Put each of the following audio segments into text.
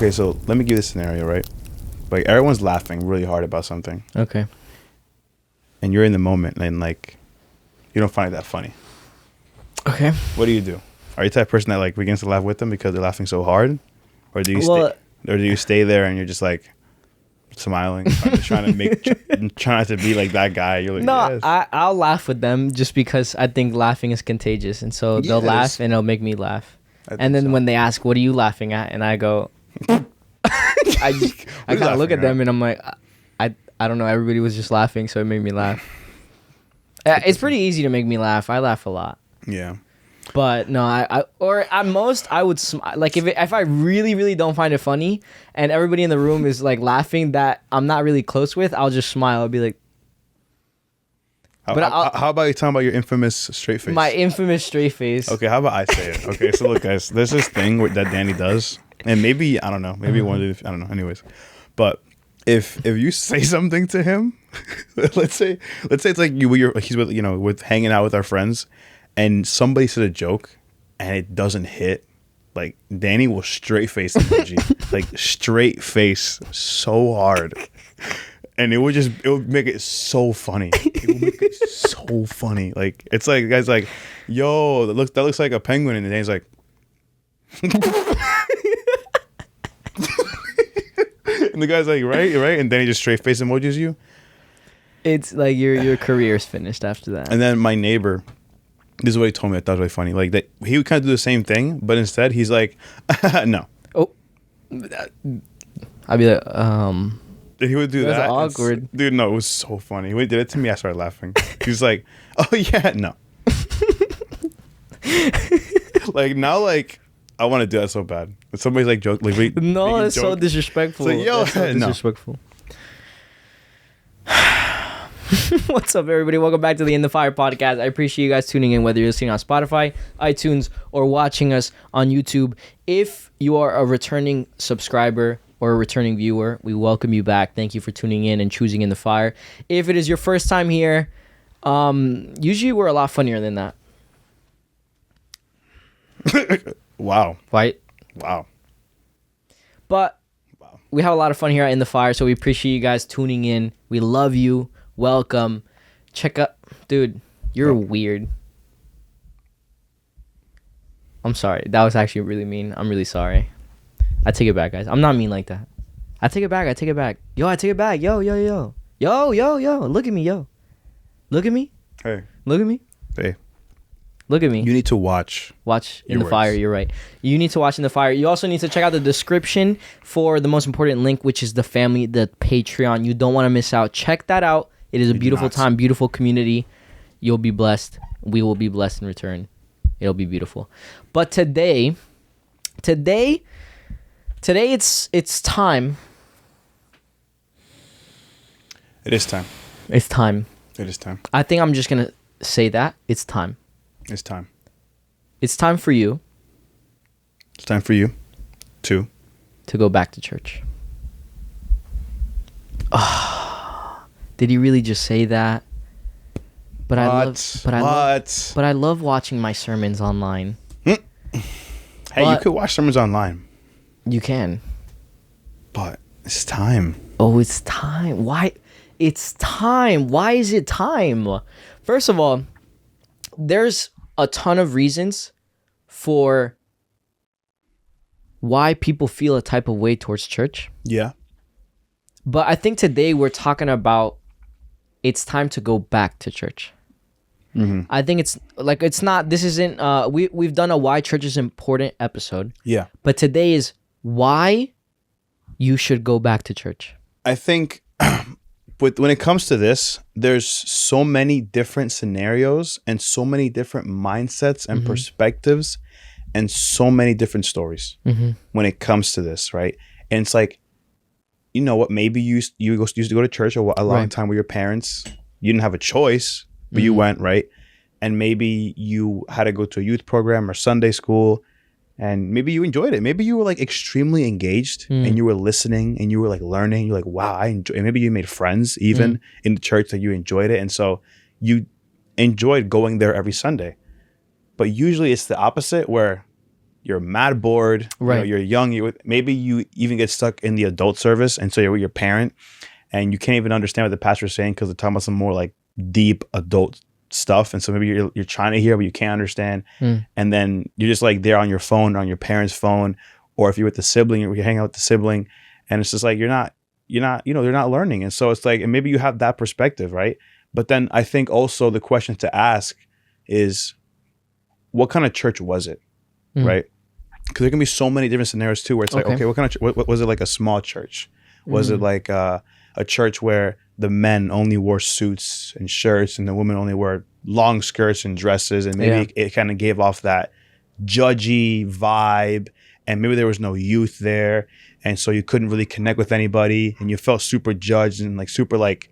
Okay, so let me give you this scenario, right? Like everyone's laughing really hard about something, Okay. and you're in the moment, and like you don't find it that funny. Okay. What do you do? Are you the type of person that like begins to laugh with them because they're laughing so hard, or do you stay there and you're just like smiling, trying not to be like that guy? You're like, no, yes. I'll laugh with them just because I think laughing is contagious, and so they'll laugh and it'll make me laugh. And then when they ask, "What are you laughing at?" and I go, I kind of look at them and I'm like, I don't know. Everybody was just laughing, so it made me laugh. It's pretty easy to make me laugh. I laugh a lot. Yeah. But no, I would like if I really really don't find it funny and everybody in the room is like laughing that I'm not really close with, I'll just smile. I'll be like, how about you talking about your infamous straight face? My infamous straight face. Okay, how about I say it? Okay, so look, guys, there's this thing that Danny does, and maybe I don't know, maybe one of the, I don't know. Anyways, but if you say something to him, let's say it's like he's with with hanging out with our friends, and somebody said a joke, and it doesn't hit. Like Danny will straight face emoji, like straight face so hard. And it would make it so funny. It would make it so funny. Like it's like the guy's like, "Yo, that looks like a penguin," and then he's like, and the guy's like, right, and then he just straight face emojis you. It's like your career's finished after that. And then my neighbor, this is what he told me. I thought it was really funny. Like that, he would kind of do the same thing, but instead he's like, "No." Oh, I'd be like, He would do that. That's awkward. Dude, no, it was so funny. He did it to me. I started laughing. He was like, "Oh yeah, no." Like now, like I want to do that so bad. If somebody's like joke, like no, it's so disrespectful. It's like, yo, so disrespectful. What's up, everybody? Welcome back to the In the Fire podcast. I appreciate you guys tuning in, whether you're listening on Spotify, iTunes, or watching us on YouTube. If you are a returning subscriber or a returning viewer, we welcome you back. Thank you for tuning in and choosing In the Fire. If it is your first time here, usually we're a lot funnier than that. Wow. Right? Wow. But we have a lot of fun here at In the Fire, so we appreciate you guys tuning in. We love you. Welcome. Check out, dude, you're weird. I'm sorry. That was actually really mean. I'm really sorry. I take it back, guys. I'm not mean like that. I take it back. Yo, I take it back. Yo. Look at me, yo. Look at me. Hey. Look at me. Hey. Look at me. You need to watch In the Fire. You're right. You need to watch In the Fire. You also need to check out the description for the most important link, which is the Patreon. You don't want to miss out. Check that out. It is a beautiful time, beautiful community. You'll be blessed. We will be blessed in return. It'll be beautiful. But today it's time. It is time. It's time. It is time. I think I'm just going to say that. It's time. It's time. It's time for you. It's time for you to go back to church. Did he really just say that? But I love watching my sermons online. Hey, you could watch sermons online. You can. But it's time. Oh, it's time. Why? It's time. Why is it time? First of all, there's a ton of reasons for why people feel a type of way towards church. Yeah. But I think today we're talking about it's time to go back to church. Mm-hmm. I think it's not, this isn't, we've done a why church is important episode. Yeah. But today is why you should go back to church. I think when it comes to this, there's so many different scenarios and so many different mindsets and perspectives and so many different stories when it comes to this, right? And it's like, you know what? Maybe you used to go to church a long time with your parents. You didn't have a choice, but you went, right? And maybe you had to go to a youth program or Sunday school, and maybe you enjoyed it. Maybe you were like extremely engaged and you were listening and you were like learning. You're like, wow, I enjoy. And maybe you made friends even in the church that you enjoyed it, and so you enjoyed going there every Sunday. But usually it's the opposite, where you're mad bored, Right. you're young, maybe you even get stuck in the adult service, and so you're with your parent and you can't even understand what the pastor's saying because they're talking about some more like deep adult stuff, and so maybe you're trying to hear but you can't understand, and then you're just like there on your phone, on your parents' phone, or if you're with the sibling, you're hanging out with the sibling, and it's just like you're not they're not learning, and so it's like, and maybe you have that perspective, right? But then I think also the question to ask is, what kind of church was it, right? Because there can be so many different scenarios too, where it's like, okay, what kind of what was it? Like a small church? Was it like a church where the men only wore suits and shirts and the women only wore long skirts and dresses, and maybe it kind of gave off that judgy vibe, and maybe there was no youth there, and so you couldn't really connect with anybody, and you felt super judged and like super like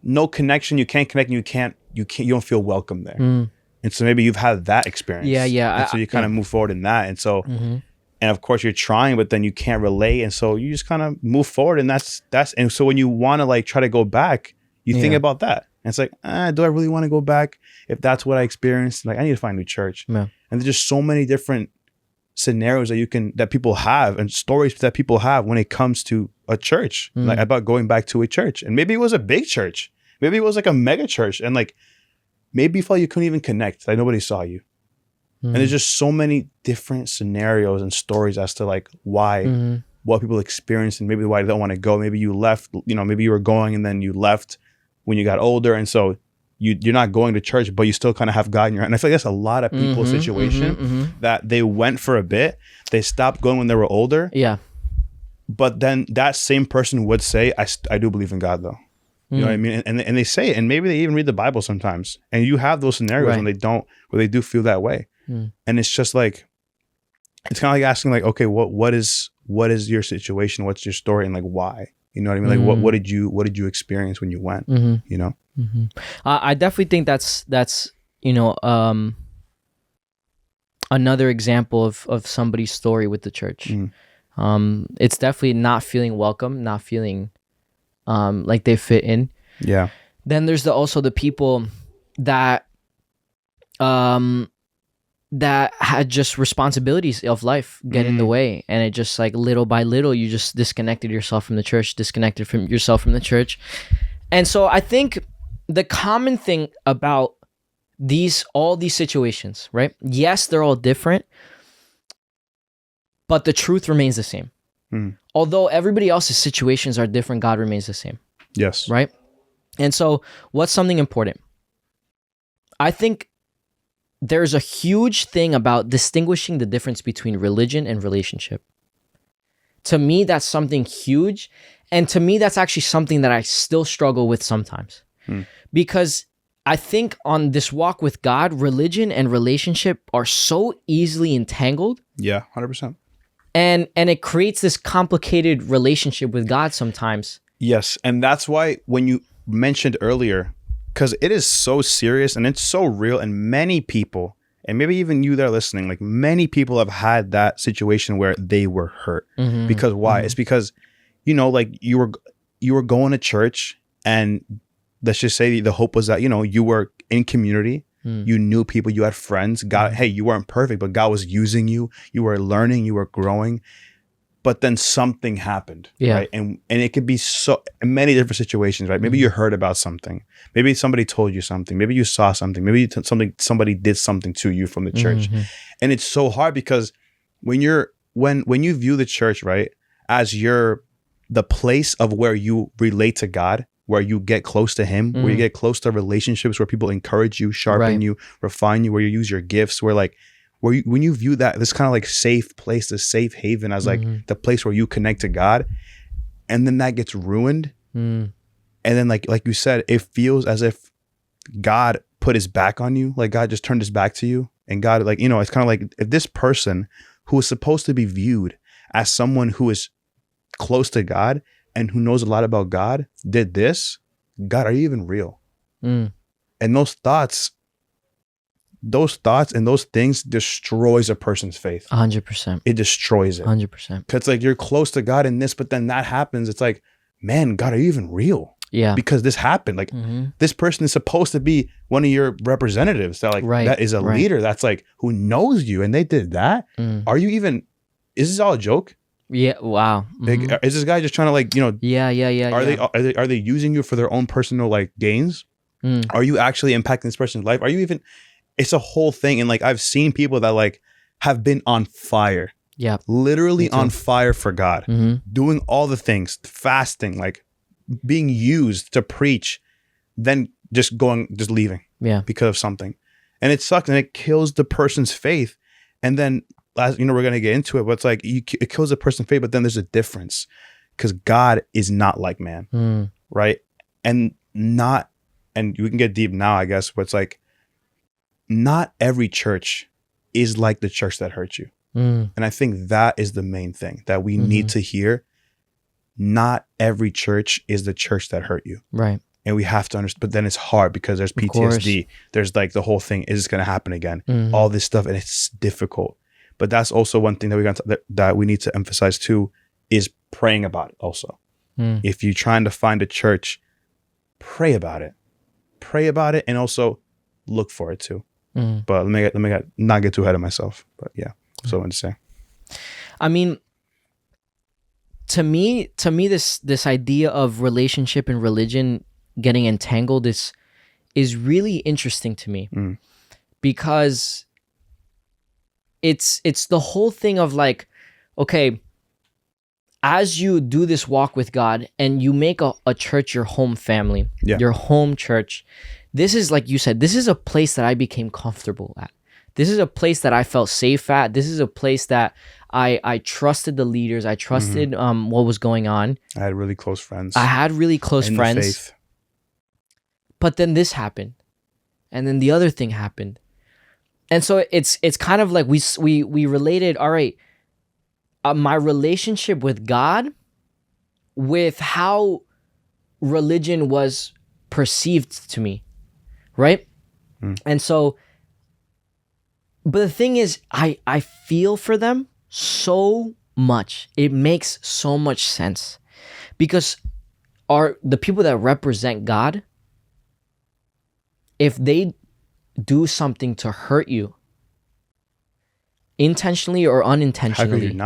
no connection. You can't connect, and you don't feel welcome there. And so maybe you've had that experience. Yeah. And so you kind of move forward in that. And so, and of course you're trying, but then you can't relate. And so you just kind of move forward, and and so when you want to like try to go back, you think about that. And it's like, do I really want to go back? If that's what I experienced, like I need to find a new church. Yeah. And there's just so many different scenarios that people have, and stories that people have when it comes to a church, like about going back to a church. And maybe it was a big church. Maybe it was like a mega church. And like, maybe you felt you couldn't even connect, like nobody saw you. And there's just so many different scenarios and stories as to like why, what people experience, and maybe why they don't want to go. Maybe you left, maybe you were going and then you left when you got older. And so you're not going to church, but you still kind of have God in your heart. And I feel like that's a lot of people's situation, that they went for a bit, they stopped going when they were older. Yeah. But then that same person would say, I do believe in God though. You know what I mean? And they say it, and maybe they even read the Bible sometimes. And you have those scenarios when they do feel that way. And it's just like, it's kind of like asking like, okay, what is your situation? What's your story? And like, why? You know what I mean? Like, what did you experience when you went, you know? I definitely think that's, another example of somebody's story with the church. It's definitely not feeling welcome, not feeling like they fit in. Yeah. Then there's also the people that that had just responsibilities of life get in the way, and it just like little by little you just disconnected yourself from the church. And so I think the common thing about all these situations, right? Yes, they're all different, but the truth remains the same. Although everybody else's situations are different, God remains the same. Yes. Right? And so what's something important? I think there's a huge thing about distinguishing the difference between religion and relationship. To me, that's something huge. And to me, that's actually something that I still struggle with sometimes. Because I think on this walk with God, religion and relationship are so easily entangled. Yeah, 100%. And it creates this complicated relationship with God sometimes. Yes, and that's why when you mentioned earlier, because it is so serious and it's so real, and many people, and maybe even you that are listening, like many people have had that situation where they were hurt. Because why? It's because, like you were going to church, and let's just say the hope was that, you were in community. You knew people, you had friends. God, hey, you weren't perfect, but God was using you. You were learning, you were growing. But then something happened, right? And it could be so many different situations, right? Maybe you heard about something. Maybe somebody told you something. Maybe you saw something. Maybe somebody did something to you from the church. And it's so hard because when you view the church, right, as the place of where you relate to God, where you get close to him, where you get close to relationships, where people encourage you, sharpen you, refine you, where you use your gifts, when you view that, this kind of like safe place, this safe haven as like the place where you connect to God, and then that gets ruined. And then like you said, it feels as if God put his back on you, like God just turned his back to you. And God, like, it's kind of like if this person who is supposed to be viewed as someone who is close to God and who knows a lot about God did this, God, are you even real? And those thoughts and those things destroys a person's faith. 100%. It destroys it. 100%. Because like you're close to God in this, but then that happens. It's like, man, God, are you even real? Yeah. Because this happened. Like this person is supposed to be one of your representatives that like that is a leader that's like who knows you, and they did that. Are you even? Is this all a joke? Yeah. Wow. Like, is this guy just trying to like Yeah. Are they using you for their own personal like gains? Are you actually impacting this person's life? Are you even? It's a whole thing, and like I've seen people that like have been on fire. Yeah. Literally on fire for God, doing all the things, fasting, like being used to preach, then just leaving because of something. And it sucks, and it kills the person's faith. And then, as we're going to get into it, but it's like it kills the person's faith, but then there's a difference because God is not like man, right? And we can get deep now, I guess, but it's like not every church is like the church that hurt you. And I think that is the main thing that we need to hear. Not every church is the church that hurt you. Right. And we have to understand, but then it's hard because there's PTSD. There's like the whole thing, is this going to happen again? All this stuff, and it's difficult. But that's also one thing that we need to emphasize too, is praying about it also. If you're trying to find a church, pray about it. Pray about it, and also look for it too. But let me not get too ahead of myself. But yeah, so I want to say. I mean, to me, this idea of relationship and religion getting entangled is really interesting to me, because it's the whole thing of like, okay, as you do this walk with God and you make a church your home family, your home church, this is, like you said, this is a place that I became comfortable at. This is a place that I felt safe at. This is a place that I trusted the leaders. I trusted what was going on. I had really close friends. I had really close in friends. The faith. But then this happened. And then the other thing happened. And so it's kind of like we related, all right, my relationship with God with how religion was perceived to me, right? And so, but the thing is, I feel for them so much. It makes so much sense, because are the people that represent God, if they do something to hurt you, intentionally or unintentionally,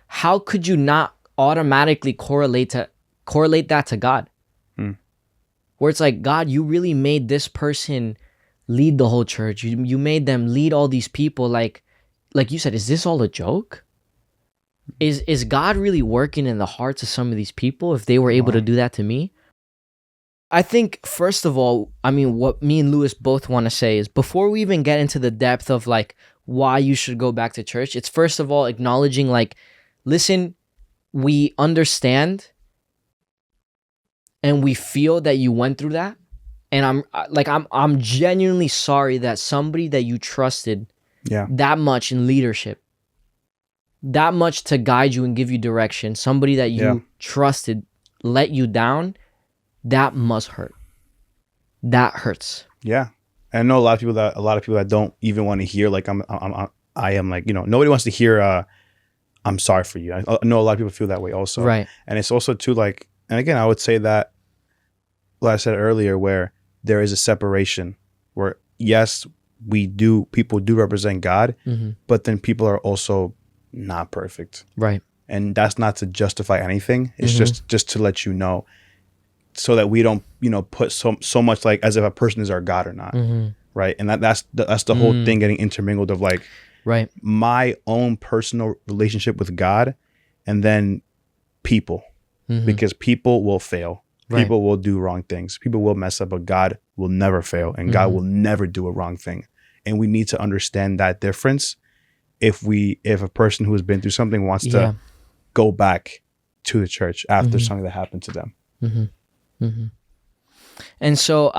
how could you not automatically correlate that to God? Where it's like, God, you really made this person lead the whole church. You made them lead all these people. Like you said, is this all a joke? Is God really working in the hearts of some of these people if they were able to do that to me? I think, first of all, I mean, what me and Lewis both want to say is, before we even get into the depth of like why you should go back to church, it's first of all acknowledging like, listen, we understand and we feel that you went through that. And I'm genuinely sorry that somebody that you trusted that much in leadership, that much to guide you and give you direction, somebody that you trusted let you down. That must hurt. That hurts. Yeah. I know a lot of people that don't even want to hear like I am like, nobody wants to hear I'm sorry for you. I know a lot of people feel that way also. Right. And it's also too like, and again, I would say that, like I said earlier, where there is a separation where, yes, people do represent God, but then people are also not perfect. Right. And that's not to justify anything. It's just to let you know, so that we don't, put so much like as if a person is our God or not. Right. And that's the whole thing getting intermingled of like, right, my own personal relationship with God and then people, because people will fail. Right. People will do wrong things. People will mess up, but God will never fail, and God will never do a wrong thing. And we need to understand that difference if a person who has been through something wants to go back to the church after something that happened to them. And so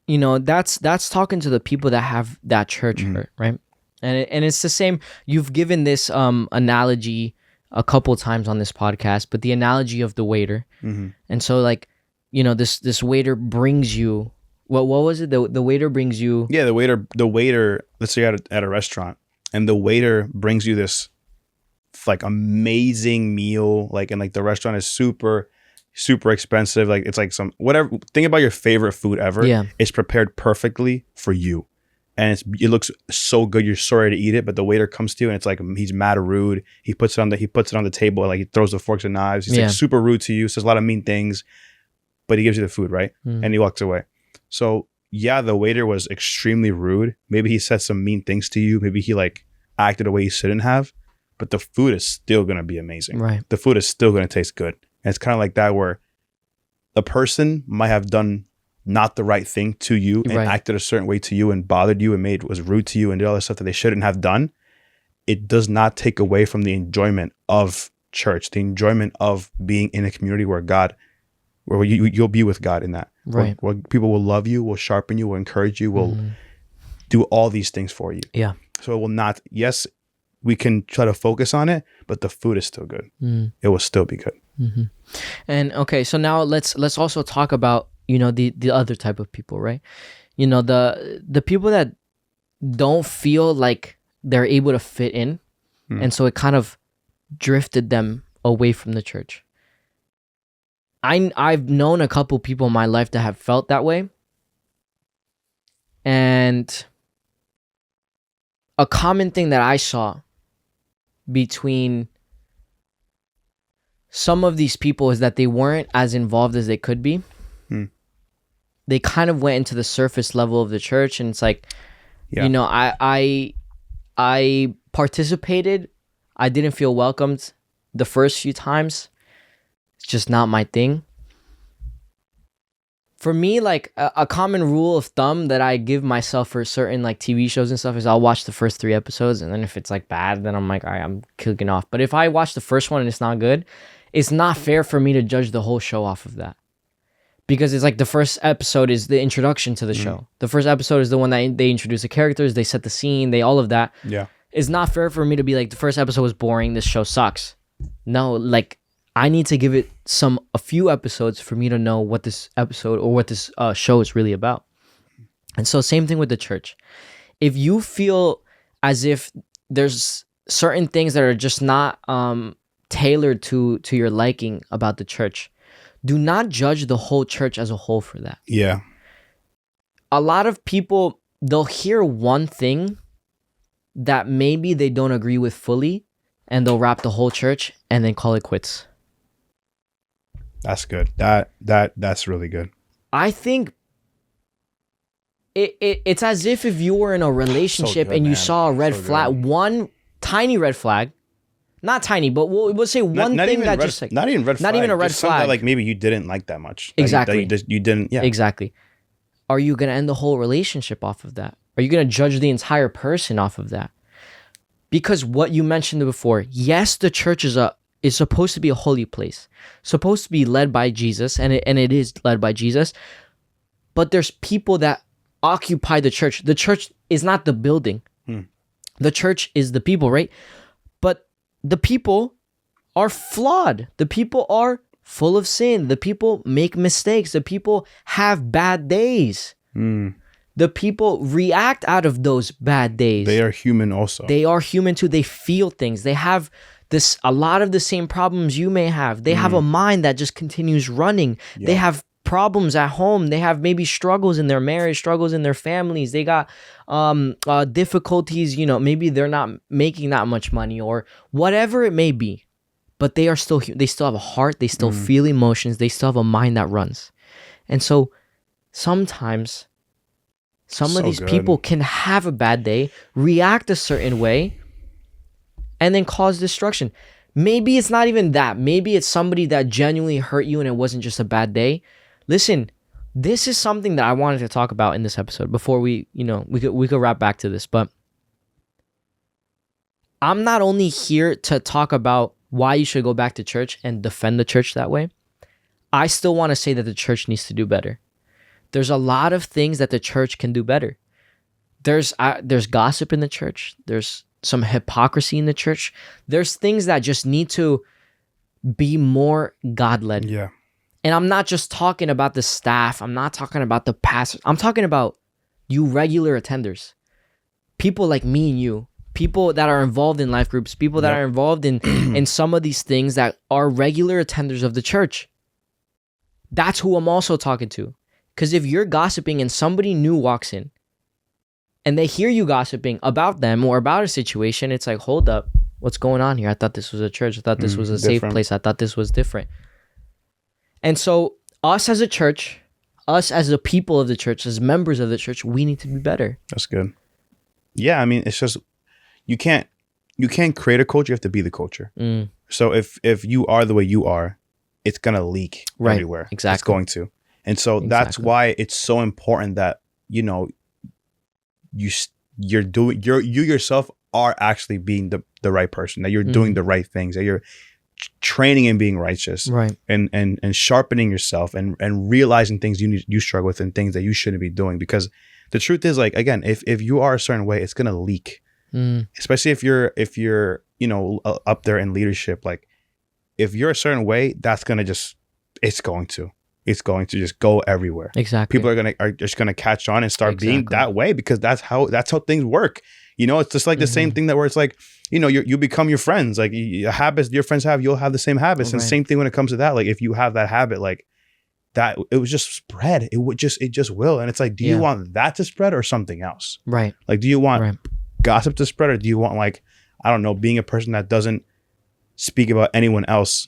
that's talking to the people that have that church hurt, right? And it's the same. You've given this analogy a couple times on this podcast, but the analogy of the waiter. And so like, this waiter brings you, what was it? The waiter brings you. Yeah, the waiter, let's say at a restaurant, and the waiter brings you this like amazing meal, like, and like the restaurant is super super expensive. Like it's like some whatever. Think about your favorite food ever. Yeah. It's prepared perfectly for you, and it looks so good. You're sorry to eat it, but the waiter comes to you and it's like he's mad rude. He puts it on the table, like he throws the forks and knives. He's like super rude to you. Says a lot of mean things, but he gives you the food, right? And he walks away. So yeah, the waiter was extremely rude. Maybe he said some mean things to you. Maybe he like acted a way he shouldn't have. But the food is still gonna be amazing. Right. The food is still gonna taste good. And it's kind of like that where the person might have done not the right thing to you and acted a certain way to you and bothered you and was rude to you and did all this stuff that they shouldn't have done. It does not take away from the enjoyment of church, the enjoyment of being in a community where you'll be with God in that. Right. Where people will love you, will sharpen you, will encourage you, will do all these things for you. Yeah. So it will not, yes, we can try to focus on it, but the food is still good. It will still be good. And okay, so now let's also talk about, the other type of people, right? The people that don't feel like they're able to fit in, and so it kind of drifted them away from the church. I've known a couple people in my life that have felt that way, and a common thing that I saw between some of these people is that they weren't as involved as they could be. They kind of went into the surface level of the church, and it's like, I participated. I didn't feel welcomed the first few times. It's just not my thing. For me, like a common rule of thumb that I give myself for certain like TV shows and stuff is I'll watch the first 3 episodes, and then if it's like bad, then I'm like, all right, I'm kicking off. But if I watch the first one and it's not good, it's not fair for me to judge the whole show off of that. Because it's like the first episode is the introduction to the show. The first episode is the one that they introduce the characters, they set the scene, all of that. Yeah. It's not fair for me to be like, the first episode was boring, this show sucks. No, like I need to give it a few episodes for me to know what this episode or what this show is really about. And so same thing with the church. If you feel as if there's certain things that are just not tailored to your liking about the church, do not judge the whole church as a whole for that. Yeah. A lot of people, they'll hear one thing that maybe they don't agree with fully, and they'll wrap the whole church and then call it quits. That's good. That's really good. I think it's as if you were in a relationship and you saw a red flag, one tiny red flag. Not tiny, but we'll say one thing that just like not even red flag. Not even a red just flag. That, like maybe you didn't like that much. Exactly. You didn't. Yeah. Exactly. Are you gonna end the whole relationship off of that? Are you gonna judge the entire person off of that? Because what you mentioned before, yes, the church is supposed to be a holy place, supposed to be led by Jesus, and it is led by Jesus. But there's people that occupy the church. The church is not the building. The church is the people, right? But the people are flawed. The people are full of sin. The people make mistakes. The people have bad days. The people react out of those bad days. They are human also. They are human too. They feel things. They have a lot of the same problems you may have. They have a mind that just continues running. Yeah. They have problems at home. They have maybe struggles in their marriage, struggles in their families. They got difficulties, maybe they're not making that much money or whatever it may be. But they still have a heart. They still feel emotions. They still have a mind that runs. And so sometimes some of these people can have a bad day, react a certain way, and then cause destruction. Maybe it's not even that. Maybe it's somebody that genuinely hurt you and it wasn't just a bad day. Listen, this is something that I wanted to talk about in this episode before we could wrap back to this. But I'm not only here to talk about why you should go back to church and defend the church that way. I still want to say that the church needs to do better. There's a lot of things that the church can do better. There's gossip in the church. There's some hypocrisy in the church. There's things that just need to be more God-led. Yeah. And I'm not just talking about the staff. I'm not talking about the pastors. I'm talking about you regular attenders. People like me and you. People that are involved in life groups. People that are involved in some of these things that are regular attenders of the church. that's who I'm also talking to. Because if you're gossiping and somebody new walks in and they hear you gossiping about them or about a situation, it's like, hold up, what's going on here? I thought this was a church. I thought this was a safe place. I thought this was different. And so us as a church, us as the people of the church, as members of the church, we need to be better. That's good. Yeah, I mean, it's just you can't create a culture. You have to be the culture. So if you are the way you are, it's gonna leak everywhere. Exactly. It's going to. And so that's why it's so important that, you know, you yourself are actually being the right person, that you're doing the right things, that you're training in being righteous, right, and sharpening yourself and realizing things you struggle with and things that you shouldn't be doing. Because the truth is, like, again, if you are a certain way, it's gonna leak. Especially if you're you know, up there in leadership. Like, if you're a certain way, that's gonna it's going to just go everywhere. Exactly. People are just gonna catch on and start being that way, because that's how things work. You know, it's just like the same thing that where it's like, you know, you become your friends. Like, habits your friends have, you'll have the same habits. And same thing when it comes to that. Like, if you have that habit, like that, it would just spread. It just will. And it's like, do you want that to spread or something else? Right. Like, do you want gossip to spread, or do you want, like, I don't know, being a person that doesn't speak about anyone else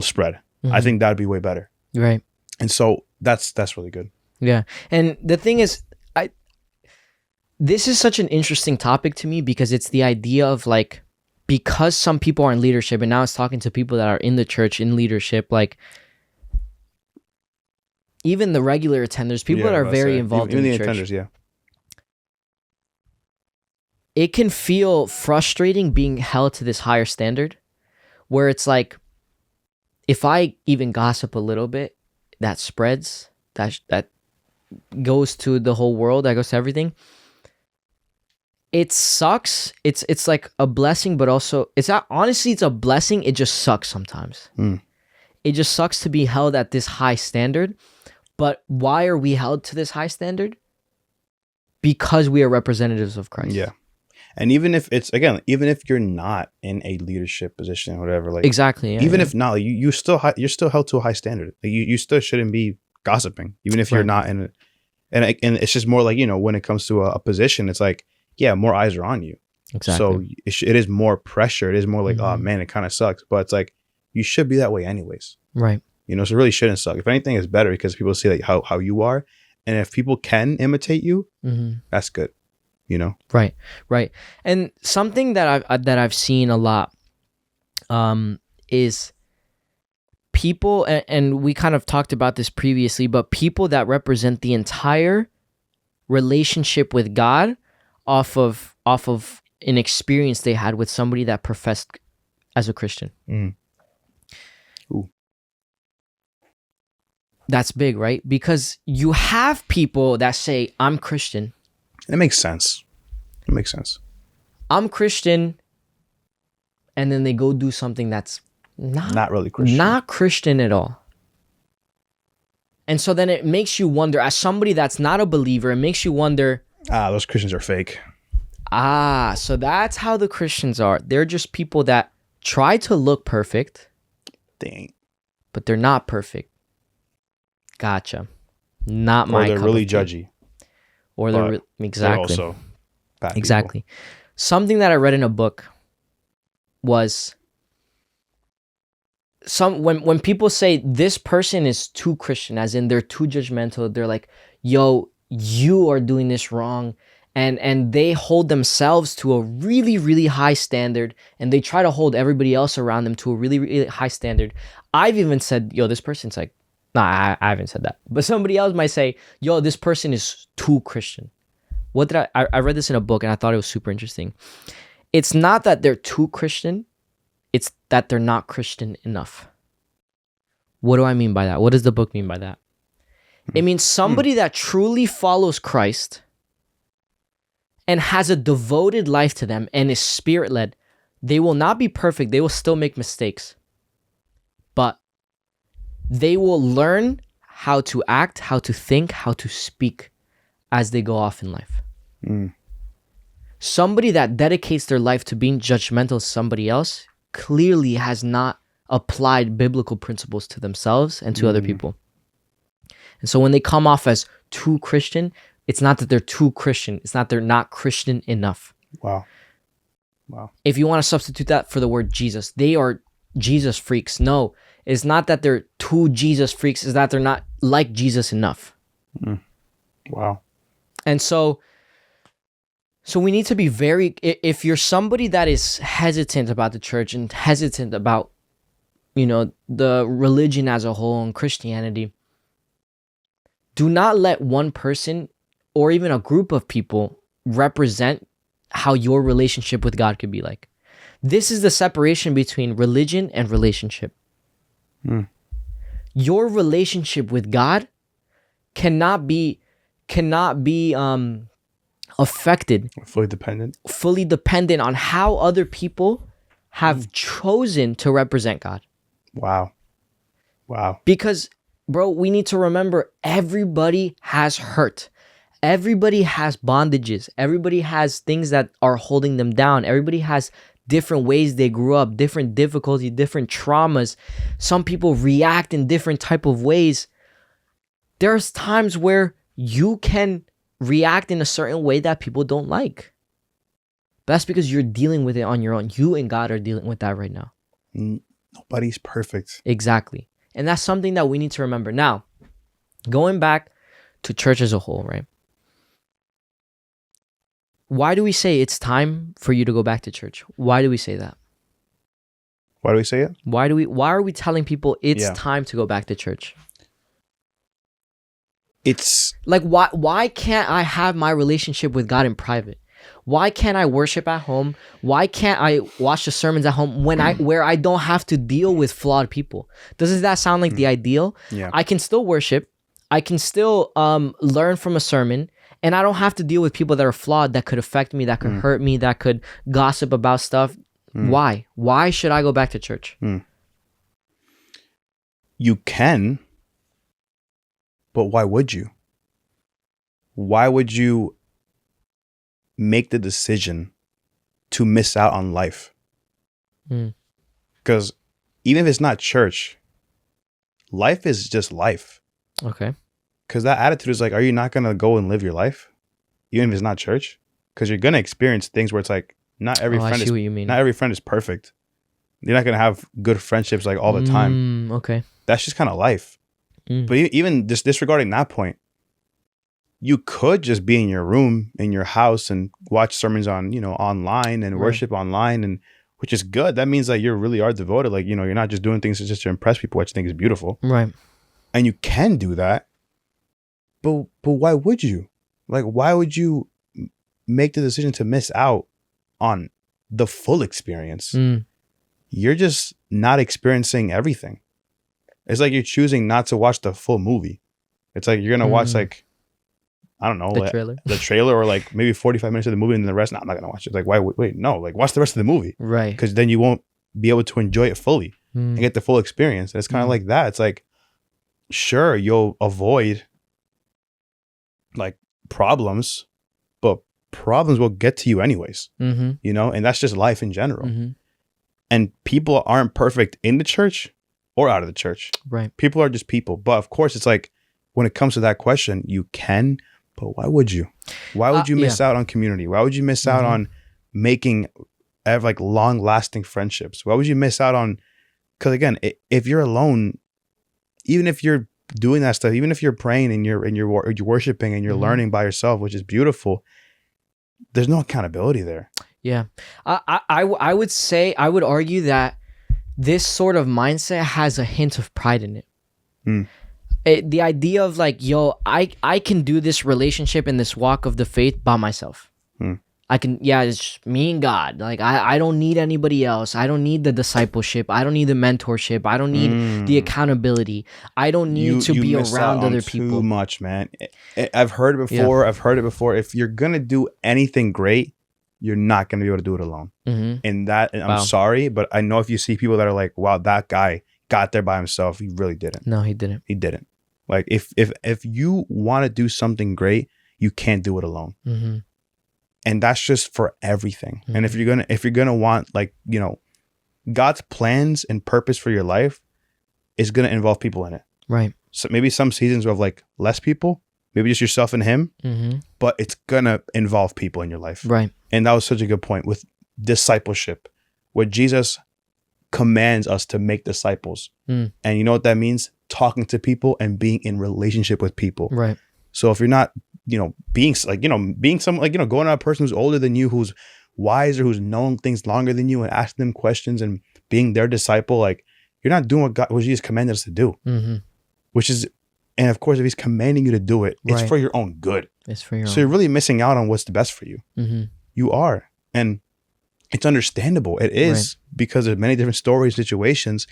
spread? I think that'd be way better. Right. And so that's really good. Yeah. And the thing is, this is such an interesting topic to me, because it's the idea of, like, because some people are in leadership, and now it's talking to people that are in the church in leadership, like even the regular attenders, people that are very involved in the church. Attenders, yeah. It can feel frustrating being held to this higher standard, where it's like, if I even gossip a little bit, that spreads, that goes to the whole world, that goes to everything. It sucks. It's like a blessing, but also it's not, honestly, it's a blessing. It just sucks sometimes. It just sucks to be held at this high standard. But why are we held to this high standard? Because we are representatives of Christ. Yeah. And even if even if you're not in a leadership position or whatever, like, exactly, even if not, you're still held to a high standard. Like, you still shouldn't be gossiping, even if you're not in it. And it's just more like, you know, when it comes to a position, it's like, yeah, more eyes are on you. Exactly. So it is more pressure. It is more like, oh man, it kind of sucks. But it's like, you should be that way anyways. Right. You know, so it really shouldn't suck. If anything, it's better because people see like how you are. And if people can imitate you, that's good. You know? Right. And something that I've seen a lot is people, and we kind of talked about this previously, but people that represent the entire relationship with God off of an experience they had with somebody that professed as a Christian. Ooh. That's big, right? Because you have people that say, I'm Christian. It makes sense. I'm Christian, and then they go do something that's not really Christian. Not Christian at all. And so then it makes you wonder, as somebody that's not a believer, it makes you wonder, those Christians are fake. So that's how the Christians are. They're just people that try to look perfect. They ain't. But they're not perfect. Gotcha. Not my cup of tea. Or they're really judgy. Or they're exactly. They're also bad exactly. people. Something that I read in a book was when people say this person is too Christian, as in they're too judgmental, they're like, yo, you are doing this wrong. And they hold themselves to a really, really high standard, and they try to hold everybody else around them to a really, really high standard. I've even said, yo, this person's like, nah, I haven't said that. But somebody else might say, yo, this person is too Christian. What did I read this in a book, and I thought it was super interesting. It's not that they're too Christian. It's that they're not Christian enough. What do I mean by that? What does the book mean by that? It means somebody that truly follows Christ and has a devoted life to them and is spirit-led, they will not be perfect. They will still make mistakes. But they will learn how to act, how to think, how to speak as they go off in life. Somebody that dedicates their life to being judgmental of somebody else clearly has not applied biblical principles to themselves and to other people. And so when they come off as too Christian, it's not that they're too Christian. It's not they're not Christian enough. Wow. If you want to substitute that for the word Jesus, they are Jesus freaks. No, it's not that they're too Jesus freaks. It's that they're not like Jesus enough. Wow. And so we need to be very, if you're somebody that is hesitant about the church and hesitant about, the religion as a whole and Christianity, do not let one person or even a group of people represent how your relationship with God could be like. This is the separation between religion and relationship. Your relationship with God cannot be affected, fully dependent on how other people have chosen to represent God. Wow. Because, bro, we need to remember everybody has hurt. Everybody has bondages. Everybody has things that are holding them down. Everybody has different ways they grew up, different difficulties, different traumas. Some people react in different type of ways. There's times where you can react in a certain way that people don't like. But that's because you're dealing with it on your own. You and God are dealing with that right now. Nobody's perfect. Exactly. And that's something that we need to remember. Now, going back to church as a whole, right? Why do we say it's time for you to go back to church? Why do we say that? Why do we say it? Why are we telling people it's time to go back to church? It's like, why can't I have my relationship with God in private? Why can't I worship at home? Why can't I watch the sermons at home where I don't have to deal with flawed people? Doesn't that sound like the ideal? Yeah. I can still worship. I can still learn from a sermon, and I don't have to deal with people that are flawed, that could affect me, that could hurt me, that could gossip about stuff. Why? Why should I go back to church? You can, but why would you? Why would you make the decision to miss out on life? Because even if it's not church, life is just life. Okay. Because that attitude is like, are you not going to go and live your life? Even if it's not church? Because you're going to experience things where it's like, not every friend is perfect. You're not going to have good friendships like all the time. Okay. That's just kind of life. But even just disregarding that point, you could just be in your room, in your house, and watch sermons on, online and worship online, and which is good. That means that you really are devoted. Like, you're not just doing things just to impress people, which I think is beautiful. Right. And you can do that. But why would you? Like, why would you make the decision to miss out on the full experience? You're just not experiencing everything. It's like you're choosing not to watch the full movie. It's like you're going to watch I don't know, the trailer or like maybe 45 minutes of the movie, and then the rest, no, I'm not going to watch it. Like, why? Wait, no, like watch the rest of the movie. Right. Because then you won't be able to enjoy it fully and get the full experience. And it's kind of like that. It's like, sure, you'll avoid like problems, but problems will get to you anyways, and that's just life in general. And people aren't perfect in the church or out of the church. Right. People are just people. But of course, it's like, when it comes to that question, you can, but why would you? Why would you miss out on community? Why would you miss out on making like long lasting friendships? Why would you miss out on, because again, if you're alone, even if you're doing that stuff, even if you're praying and you're worshiping and you're learning by yourself, which is beautiful, there's no accountability there. Yeah. I would say, I would argue that this sort of mindset has a hint of pride in it. The idea of like, yo, I can do this relationship and this walk of the faith by myself. I can, it's just me and God. Like, I don't need anybody else. I don't need the discipleship. I don't need the mentorship. I don't need the accountability. I don't need to be around other people. Too much, man. I've heard it before. I've heard it before. If you're going to do anything great, you're not going to be able to do it alone. And I'm sorry, but I know if you see people that are like, wow, that guy got there by himself, he really didn't. No, he didn't. He didn't. Like, if you want to do something great, you can't do it alone. And that's just for everything. And if you're gonna want, like, God's plans and purpose for your life is gonna involve people in it. Right. So maybe some seasons of like less people, maybe just yourself and him, but it's gonna involve people in your life. Right. And that was such a good point with discipleship, where Jesus commands us to make disciples. And you know what that means? Talking to people and being in relationship with people. Right. So if you're not, being some, going to a person who's older than you, who's wiser, who's known things longer than you, and asking them questions and being their disciple, like, you're not doing what Jesus commanded us to do. Which is, and of course, if he's commanding you to do it, it's for your own good. It's for your own. So you're really missing out on what's the best for you. You are. And it's understandable. It is, because of many different stories, situations.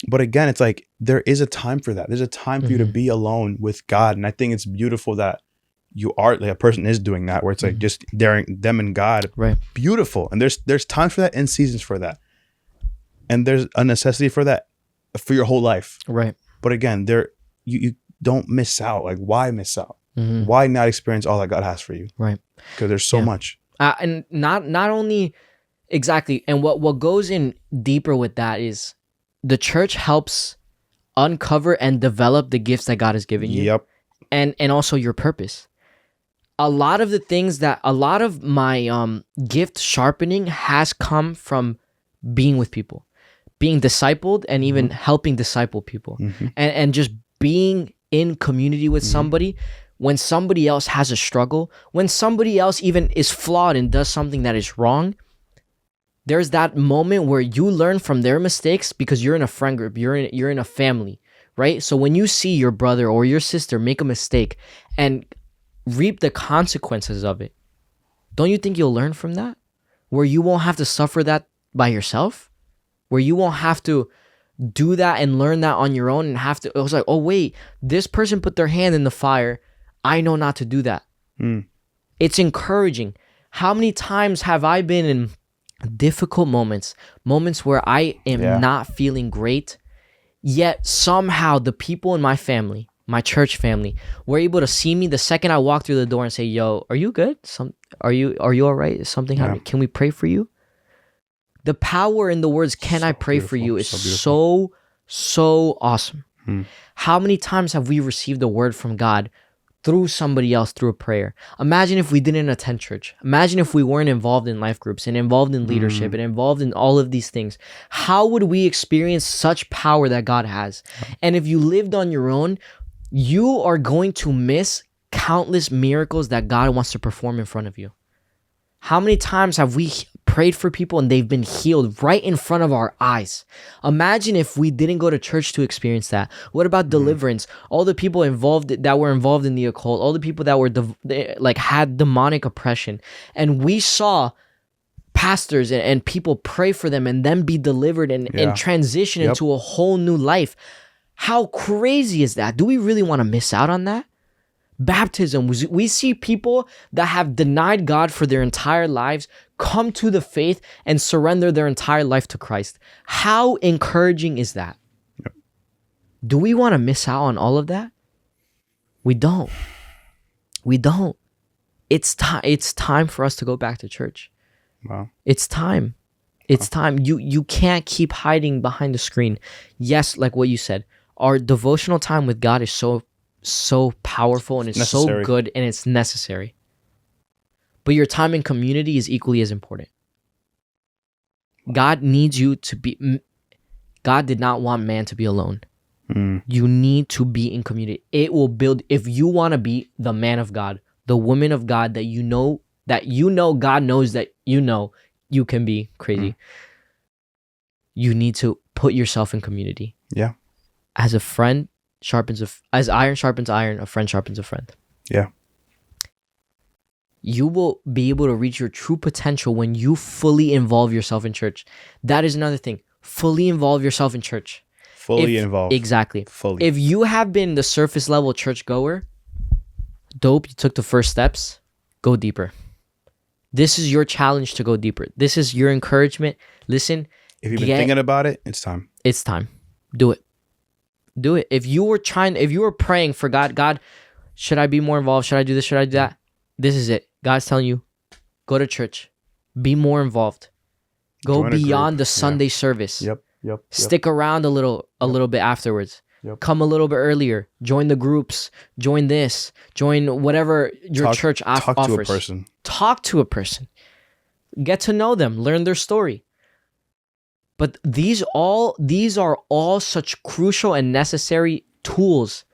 But again, it's like, there is a time for that. There's a time for you to be alone with God. And I think it's beautiful that you are, like, a person is doing that, where it's like just daring them and God. Right. Beautiful. And there's times for that and seasons for that. And there's a necessity for that for your whole life. Right. But again, you don't miss out. Like, why miss out? Why not experience all that God has for you? Right. Because there's so much. And not only exactly. And what goes in deeper with that is the church helps uncover and develop the gifts that God has given you. Yep. And also your purpose. A lot of my gift sharpening has come from being with people, being discipled, and even helping disciple people, and just being in community with somebody when somebody else has a struggle, when somebody else even is flawed and does something that is wrong. There's that moment where you learn from their mistakes, because you're in a friend group, you're in a family, right? So when you see your brother or your sister make a mistake and reap the consequences of it, don't you think you'll learn from that? Where you won't have to suffer that by yourself? Where you won't have to do that and learn that on your own, and have to, it was like, oh wait, this person put their hand in the fire, I know not to do that. It's encouraging. How many times have I been in difficult moments where I am not feeling great, yet somehow the people in my family, my church family, were able to see me the second I walked through the door and say, yo, are you good? Are you all right? Is something happening? Can we pray for you? The power in the words, can I pray for you, is so awesome. How many times have we received a word from God through somebody else, through a prayer? Imagine if we didn't attend church. Imagine if we weren't involved in life groups and involved in leadership and involved in all of these things. How would we experience such power that God has? And if you lived on your own, you are going to miss countless miracles that God wants to perform in front of you. How many times have we prayed for people and they've been healed right in front of our eyes? Imagine if we didn't go to church to experience that. What about deliverance? All the people that were involved in the occult, all the people that were had demonic oppression, and we saw pastors and people pray for them and then be delivered and transition into a whole new life. How crazy is that? Do we really want to miss out on that? Baptism, we see people that have denied God for their entire lives come to the faith and surrender their entire life to Christ. How encouraging is that? Do we want to miss out on all of that? We don't. It's time for us to go back to church. Wow. It's time. It's time. You can't keep hiding behind the screen. Yes, like what you said, our devotional time with God is so powerful, and it's so good, and it's necessary. But your time in community is equally as important. God needs you to be. God did not want man to be alone. You need to be in community. It will build. If you want to be the man of God, the woman of God that you know God knows that you can be crazy. You need to put yourself in community. Yeah. As a friend as iron sharpens iron, a friend sharpens a friend. Yeah. You will be able to reach your true potential when you fully involve yourself in church. That is another thing. Fully involve yourself in church. Fully involved. Exactly. Fully. If you have been the surface level church goer, dope, you took the first steps, go deeper. This is your challenge to go deeper. This is your encouragement. Listen. If you've been thinking about it, it's time. It's time. Do it. Do it. If you were praying for God, should I be more involved? Should I do this? Should I do that? This is it. God's telling you, go to church. Be more involved. Go beyond the Sunday service. Yep. Stick around a little bit afterwards. Yep. Come a little bit earlier. Join the groups. Join this. Join whatever your church offers. Talk to a person. Talk to a person. Get to know them. Learn their story. But these are all such crucial and necessary tools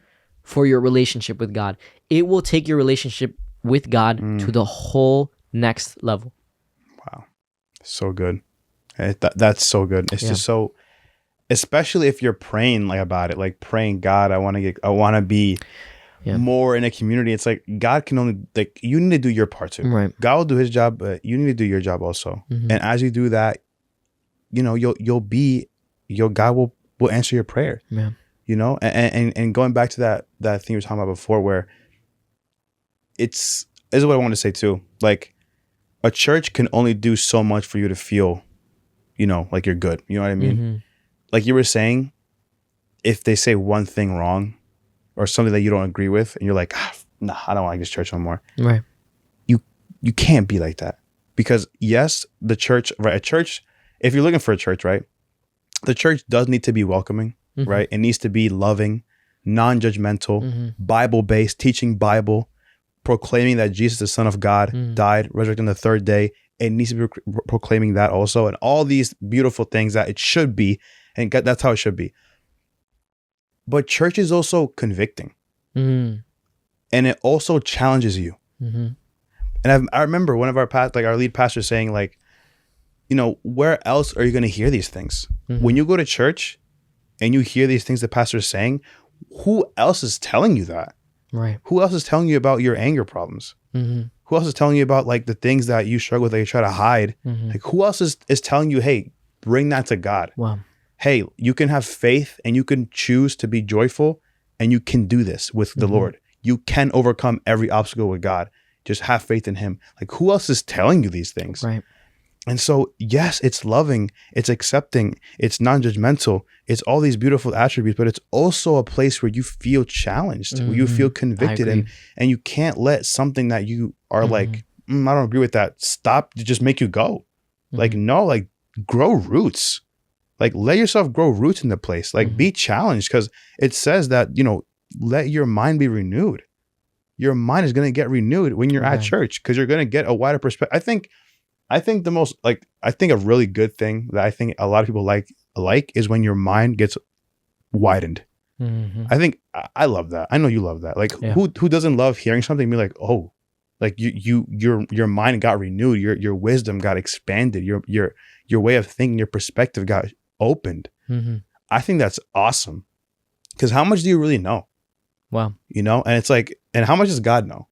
for your relationship with God. It will take your relationship with God to the whole next level. Wow. So good. That's so good. It's just so, especially if you're praying like about it, like praying, God, I want to be more in a community. It's like God can only, like, you need to do your part too. Right. God will do his job, but you need to do your job also. And as you do that, you know, God will answer your prayer. Yeah. You know, and going back to that thing you were talking about before, where this is what I want to say too. Like, a church can only do so much for you to feel, you know, like you're good. You know what I mean? Like you were saying, if they say one thing wrong or something that you don't agree with, and you're like, nah, I don't like this church no more. Right. You can't be like that, because yes, the church, right? A church, if you're looking for a church, right? The church does need to be welcoming, right? It needs to be loving, non-judgmental, Bible-based, teaching Bible, proclaiming that Jesus, the Son of God, died, resurrected on the third day. It needs to be proclaiming that also, and all these beautiful things that it should be, and that's how it should be. But church is also convicting, and it also challenges you. And I remember one of our our lead pastors saying, like, you know, where else are you going to hear these things? When you go to church and you hear these things the pastor is saying, who else is telling you that? Right. Who else is telling you about your anger problems? Who else is telling you about, like, the things that you struggle with that you try to hide? Like, who else is telling you, hey, bring that to God? Wow. Hey, you can have faith and you can choose to be joyful, and you can do this with the Lord. You can overcome every obstacle with God. Just have faith in him. Like, who else is telling you these things? Right. And so, yes, it's loving, it's accepting, it's non-judgmental, it's all these beautiful attributes, but it's also a place where you feel challenged, where you feel convicted, and you can't let something that you are like, I don't agree with that, stop to just make you go. Like, no, like, grow roots. Like, let yourself grow roots in the place. Like, be challenged, because it says that, you know, let your mind be renewed. Your mind is going to get renewed when you're at church, because you're going to get a wider perspective. I think a really good thing that I think a lot of people like is when your mind gets widened. I think I love that. I know you love that. Like, who doesn't love hearing something and be like, oh, like your mind got renewed, your wisdom got expanded, your way of thinking, your perspective got opened. I think that's awesome, because how much do you really know? Wow. You know, and it's like, and how much does God know?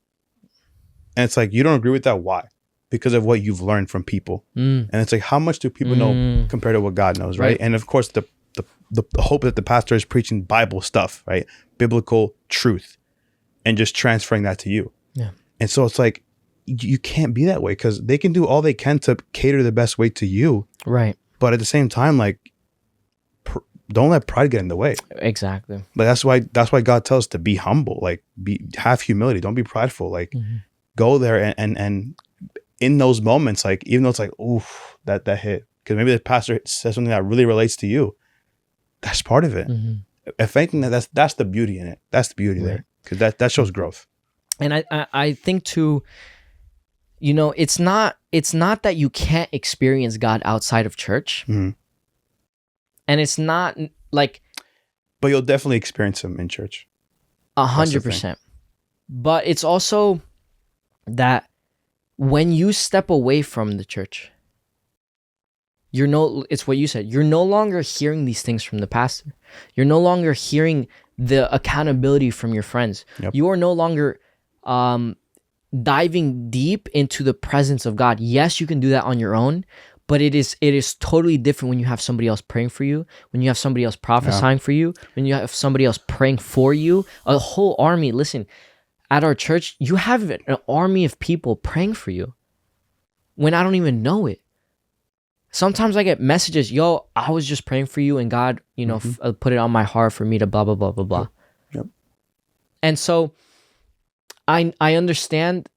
And it's like, you don't agree with that. Why? Because of what you've learned from people. And it's like, how much do people know compared to what God knows, right? And of course, the hope that the pastor is preaching Bible stuff, right? Biblical truth, and just transferring that to you. Yeah. And so it's like, you can't be that way, because they can do all they can to cater the best way to you. Right. But at the same time, like, don't let pride get in the way. Exactly. Like, that's why God tells us to be humble, like, have humility. Don't be prideful. Like, go there and in those moments, like, even though it's like, oof, that hit, because maybe the pastor says something that really relates to you, that's part of it. If anything, that's the beauty in it. That's the beauty there, because that shows growth. And I think too, you know, it's not that you can't experience God outside of church, and it's not like, but you'll definitely experience him in church. 100%. But it's also that when you step away from the church, it's what you said, you're no longer hearing these things from the pastor. You're no longer hearing the accountability from your friends. Yep. You are no longer diving deep into the presence of God. Yes, you can do that on your own, but it is totally different when you have somebody else praying for you, when you have somebody else prophesying for you, when you have somebody else praying for you, a whole army. Listen, at our church, you have an army of people praying for you when I don't even know it. Sometimes I get messages, yo, I was just praying for you, and God, you know, put it on my heart for me to blah, blah, blah, blah, blah. Yep. And so I understand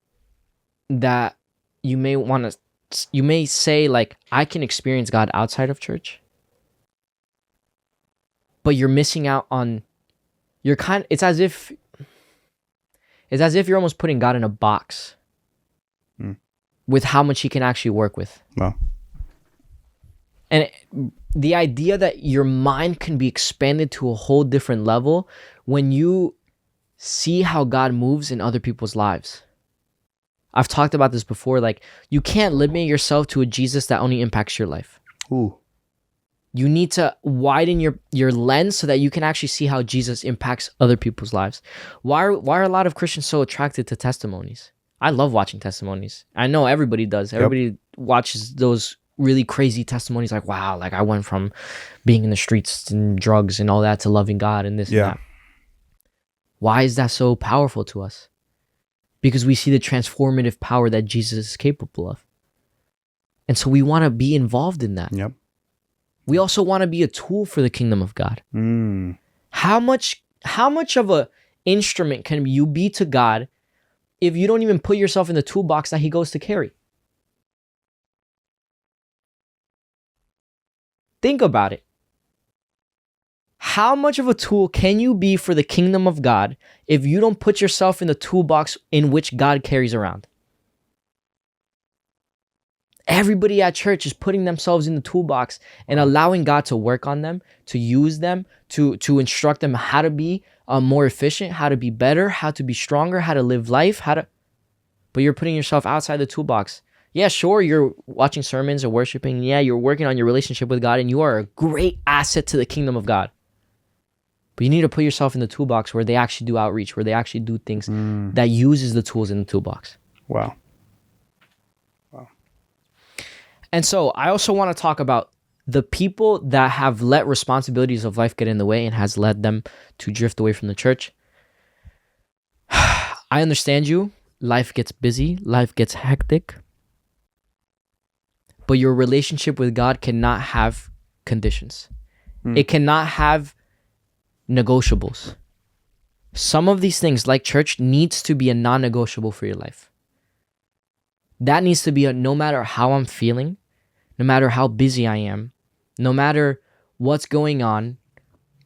that you may say, like, I can experience God outside of church, but you're missing out on it's as if you're almost putting God in a box with how much he can actually work with. Wow. And the idea that your mind can be expanded to a whole different level when you see how God moves in other people's lives. I've talked about this before. Like, you can't limit yourself to a Jesus that only impacts your life. Ooh. You need to widen your lens so that you can actually see how Jesus impacts other people's lives. Why are a lot of Christians so attracted to testimonies? I love watching testimonies. I know everybody does. Everybody watches those really crazy testimonies like, wow, like I went from being in the streets and drugs and all that to loving God and this and that. Why is that so powerful to us? Because we see the transformative power that Jesus is capable of. And so we want to be involved in that. Yep. We also want to be a tool for the kingdom of God. How much of a instrument can you be to God if you don't even put yourself in the toolbox that he goes to carry? Think about it. How much of a tool can you be for the kingdom of God if you don't put yourself in the toolbox in which God carries around? Everybody at church is putting themselves in the toolbox and allowing God to work on them, to use them, to instruct them how to be more efficient, how to be better, how to be stronger, how to live life, but you're putting yourself outside the toolbox. Yeah, sure, you're watching sermons or worshiping. Yeah, you're working on your relationship with God and you are a great asset to the kingdom of God. But you need to put yourself in the toolbox where they actually do outreach, where they actually do things that uses the tools in the toolbox. Wow. And so I also want to talk about the people that have let responsibilities of life get in the way and has led them to drift away from the church. I understand you. Life gets busy. Life gets hectic. But your relationship with God cannot have conditions. It cannot have negotiables. Some of these things, like church, needs to be a non-negotiable for your life. That needs to be a no matter how I'm feeling, no matter how busy I am, no matter what's going on,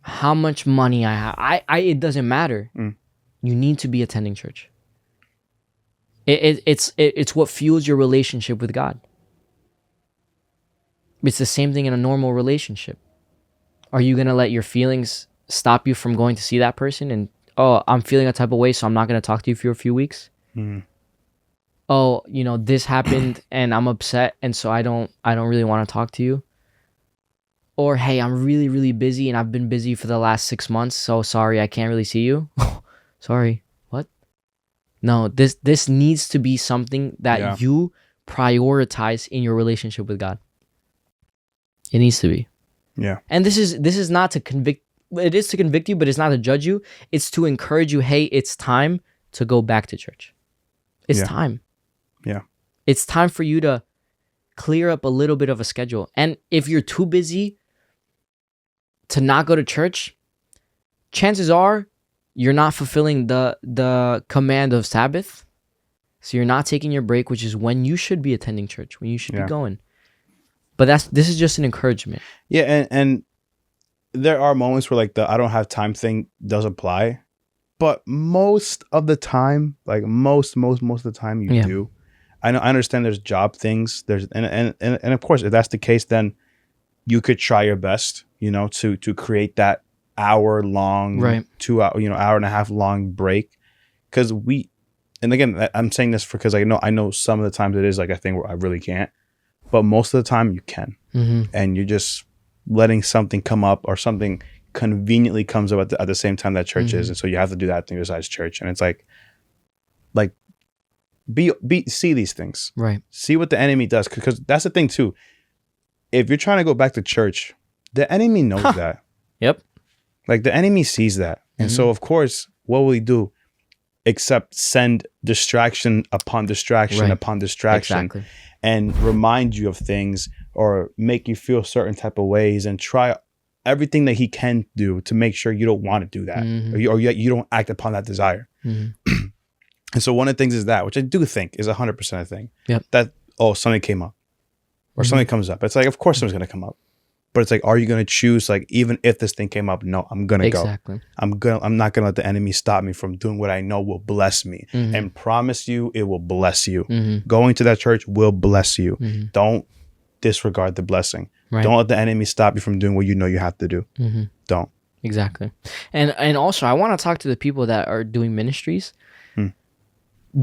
how much money I have, it doesn't matter. You need to be attending church. It's what fuels your relationship with God. It's the same thing in a normal relationship. Are you going to let your feelings stop you from going to see that person and, oh, I'm feeling a type of way, so I'm not going to talk to you for a few weeks? Oh, this happened and I'm upset and so I don't really want to talk to you. Or, hey, I'm really, really busy and I've been busy for the last 6 months, so sorry, I can't really see you. Sorry, what? No, this needs to be something that you prioritize in your relationship with God. It needs to be. Yeah. And this is not to convict. It is to convict you, but it's not to judge you. It's to encourage you, hey, it's time to go back to church. It's time. Yeah. It's time for you to clear up a little bit of a schedule. And if you're too busy to not go to church, chances are you're not fulfilling the command of Sabbath. So you're not taking your break, which is when you should be attending church, when you should be going. But this is just an encouragement. Yeah, and there are moments where like the I don't have time thing does apply. But most of the time, like most of the time you do. I understand there's job things. And of course, if that's the case, then you could try your best, to create that hour long, 2 hour, hour and a half long break. Because and again, I'm saying this because I know some of the times it is like a thing where I really can't. But most of the time you can. And you're just letting something come up or something conveniently comes up at the same time that church is. And so you have to do that thing besides church. And it's like see these things. Right. See what the enemy does. Because that's the thing too. If you're trying to go back to church, the enemy knows that. Yep. Like the enemy sees that. And so of course, what will he do? Except send distraction upon distraction upon distraction. Exactly. And remind you of things or make you feel certain type of ways and try everything that he can do to make sure you don't want to do that or you don't act upon that desire. And so one of the things is that, which I do think is 100% a thing. Yep. That, something came up or something comes up. It's like, of course something's going to come up. But it's like, are you going to choose, like, even if this thing came up? No, I'm going to go. Exactly. I'm not going to let the enemy stop me from doing what I know will bless me, and promise you it will bless you. Going to that church will bless you. Don't disregard the blessing. Right. Don't let the enemy stop you from doing what you know you have to do. Don't. Exactly. And also, I want to talk to the people that are doing ministries.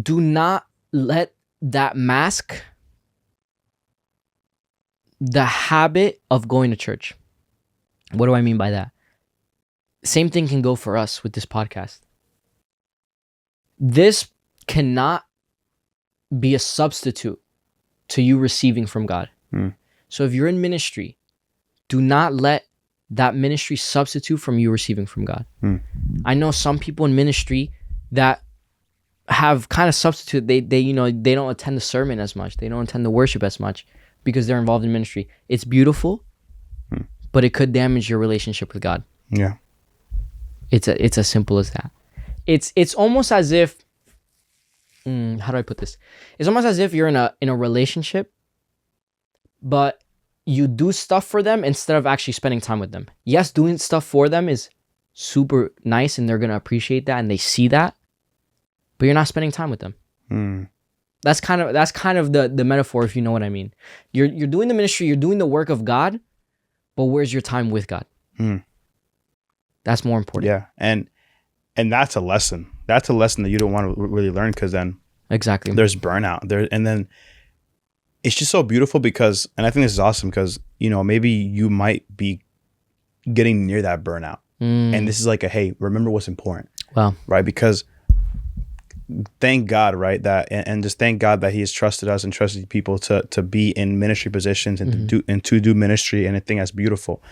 Do not let that mask the habit of going to church. What do I mean by that? Same thing can go for us with this podcast. This cannot be a substitute to you receiving from God. So if you're in ministry, do not let that ministry substitute from you receiving from God. I know some people in ministry that have kind of substitute. They don't attend the sermon as much. They don't attend the worship as much because they're involved in ministry. It's beautiful, but it could damage your relationship with God. Yeah. It's as simple as that. It's almost as if, how do I put this? It's almost as if you're in a relationship, but you do stuff for them instead of actually spending time with them. Yes, doing stuff for them is super nice and they're going to appreciate that and they see that, but you're not spending time with them. That's kind of the metaphor, if you know what I mean. You're doing the ministry, you're doing the work of God, but where's your time with God? That's more important. Yeah. And that's a lesson. That's a lesson that you don't want to really learn, because then exactly there's burnout there. And then it's just so beautiful because, and I think this is awesome because, maybe you might be getting near that burnout. And this is like hey, remember what's important. Wow. Right? Because thank God, right? That, and just thank God that he has trusted us and trusted people to be in ministry positions and to do ministry, and I think that's beautiful.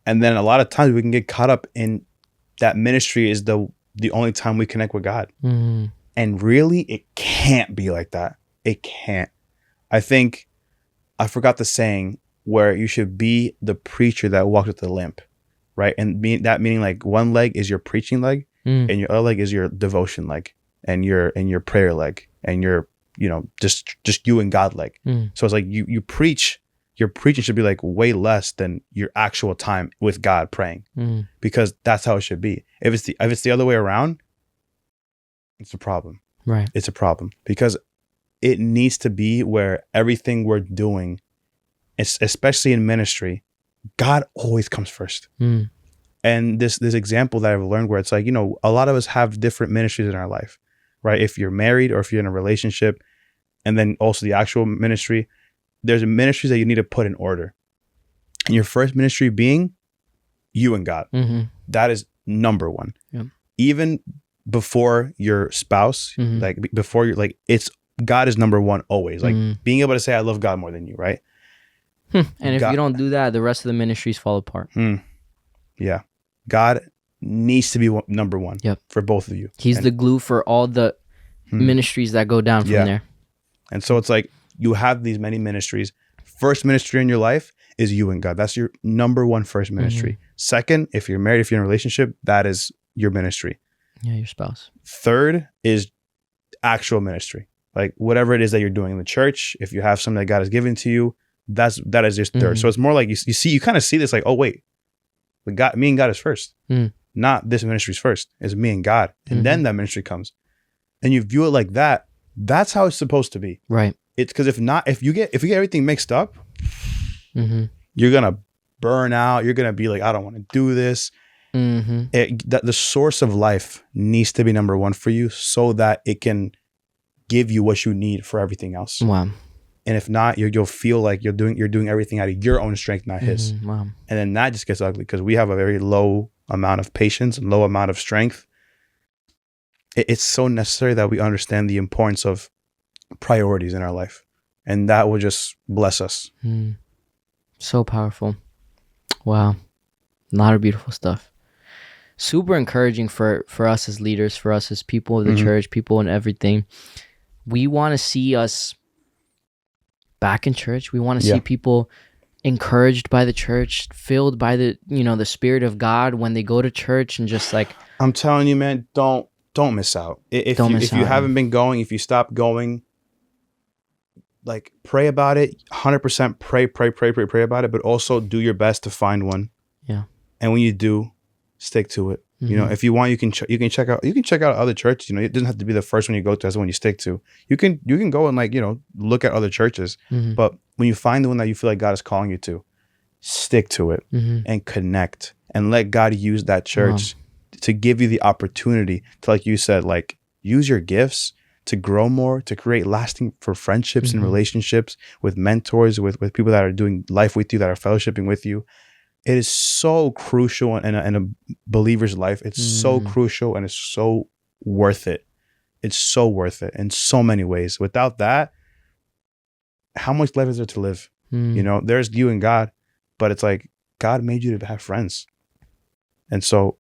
And then a lot of times we can get caught up in that ministry is the only time we connect with God. And really, it can't be like that. It can't. I think, I forgot the saying where you should be the preacher that walks with a limp, right? And meaning like one leg is your preaching leg, and your other leg is your devotion leg, and your prayer leg, and your just you and God leg. So it's like you preach. Your preaching should be like way less than your actual time with God praying, because that's how it should be. If it's the other way around, it's a problem. Right. It's a problem because it needs to be where everything we're doing, especially in ministry, God always comes first. And this example that I've learned where it's like, a lot of us have different ministries in our life, right? If you're married or if you're in a relationship, and then also the actual ministry, there's ministries that you need to put in order. And your first ministry being you and God. That is number one. Yep. Even before your spouse, like before you're like, it's God is number one always. Like being able to say, I love God more than you, right? And if you don't do that, the rest of the ministries fall apart. Yeah. God needs to be number one for both of you. He's the glue for all the ministries that go down from there. And so it's like, you have these many ministries. First ministry in your life is you and God. That's your number one first ministry. Second, if you're married, if you're in a relationship, that is your ministry. Yeah, your spouse. Third is actual ministry. Like whatever it is that you're doing in the church, if you have something that God has given to you, that is your third. So it's more like you kind of see this like, oh wait, me and God is first. Not this ministry's first. It's me and God. And then that ministry comes. And you view it like that. That's how it's supposed to be. Right. It's because if you get everything mixed up, you're gonna burn out. You're gonna be like, I don't want to do this. The source of life needs to be number one for you, so that it can give you what you need for everything else. Wow. And if not, you'll feel like you're doing everything out of your own strength, not his. Wow. And then that just gets ugly because we have a very low amount of patience and low amount of strength. It's so necessary that we understand the importance of priorities in our life, and that will just bless us. So powerful. Wow. A lot of beautiful stuff. Super encouraging for us as leaders, for us as people of the church, people and everything. We want to see us back in church. We want to see people encouraged by the church, filled by the the Spirit of God when they go to church, and just like, I'm telling you, man, don't miss out. If you haven't been going, if you stop going, like pray about it. 100% pray about it. But also do your best to find one. Yeah. And when you do, stick to it. You know, if you want, you can check out other churches. You know, it doesn't have to be the first one you go to. That's the one you stick to. You can go and like, you know, look at other churches. But when you find the one that you feel like God is calling you to, stick to it and connect and let God use that church to give you the opportunity to, like you said, like use your gifts to grow more, to create lasting for friendships and relationships with mentors, with people that are doing life with you, that are fellowshipping with you. It is so crucial in a believer's life. It's so crucial and it's so worth it. It's so worth it in so many ways. Without that, how much life is there to live? You know, there's you and God, but it's like God made you to have friends. And so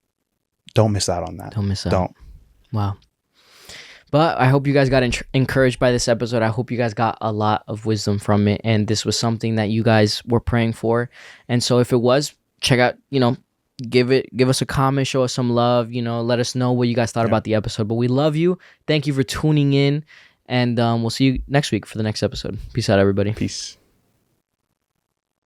don't miss out on that. Don't miss out. Don't. Wow. But I hope you guys got encouraged by this episode. I hope you guys got a lot of wisdom from it. And this was something that you guys were praying for. And so if it was, check out, you know, give us a comment, show us some love, you know, let us know what you guys thought about the episode. But we love you. Thank you for tuning in. And we'll see you next week for the next episode. Peace out, everybody. Peace.